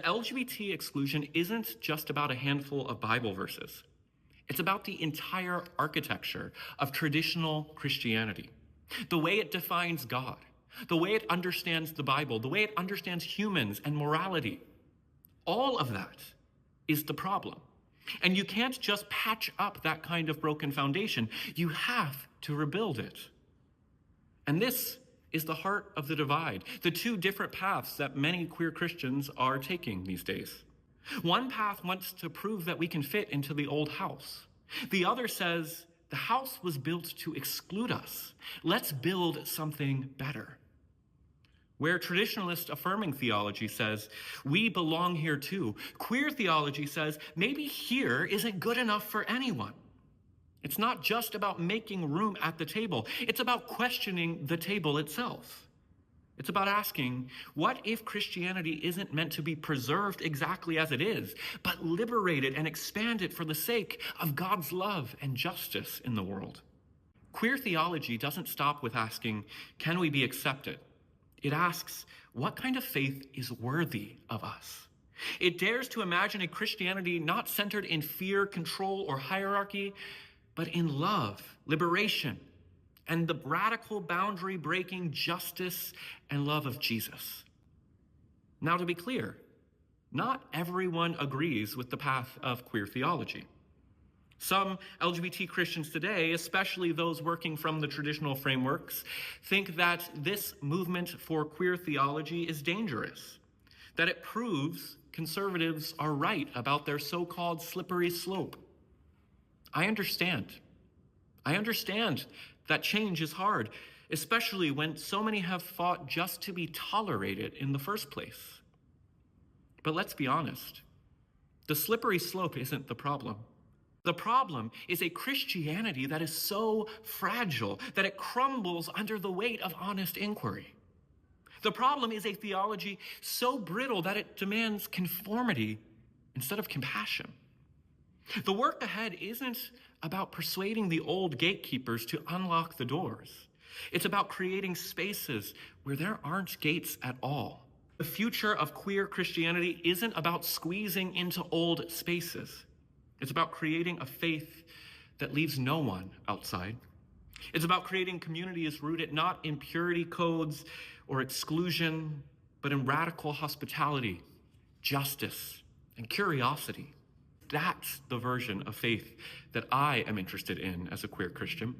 LGBT exclusion isn't just about a handful of Bible verses. It's about the entire architecture of traditional Christianity, the way it defines God, the way it understands the Bible, the way it understands humans and morality. All of that is the problem. And you can't just patch up that kind of broken foundation. You have to rebuild it. And this is the heart of the divide, the two different paths that many queer Christians are taking these days. One path wants to prove that we can fit into the old house. The other says the house was built to exclude us. Let's build something better. Where traditionalist affirming theology says, we belong here too, queer theology says, maybe here isn't good enough for anyone. It's not just about making room at the table. It's about questioning the table itself. It's about asking, what if Christianity isn't meant to be preserved exactly as it is, but liberated and expanded for the sake of God's love and justice in the world? Queer theology doesn't stop with asking, can we be accepted? It asks, what kind of faith is worthy of us? It dares to imagine a Christianity not centered in fear, control, or hierarchy, but in love, liberation, and the radical boundary-breaking justice and love of Jesus. Now, to be clear, not everyone agrees with the path of queer theology. Some LGBT Christians today, especially those working from the traditional frameworks, think that this movement for queer theology is dangerous, that it proves conservatives are right about their so-called slippery slope. I understand that change is hard, especially when so many have fought just to be tolerated in the first place. But let's be honest, the slippery slope isn't the problem. The problem is a Christianity that is so fragile that it crumbles under the weight of honest inquiry. The problem is a theology so brittle that it demands conformity instead of compassion. The work ahead isn't about persuading the old gatekeepers to unlock the doors. It's about creating spaces where there aren't gates at all. The future of queer Christianity isn't about squeezing into old spaces. It's about creating a faith that leaves no one outside. It's about creating communities rooted not in purity codes or exclusion, but in radical hospitality, justice, and curiosity. That's the version of faith that I am interested in as a queer Christian.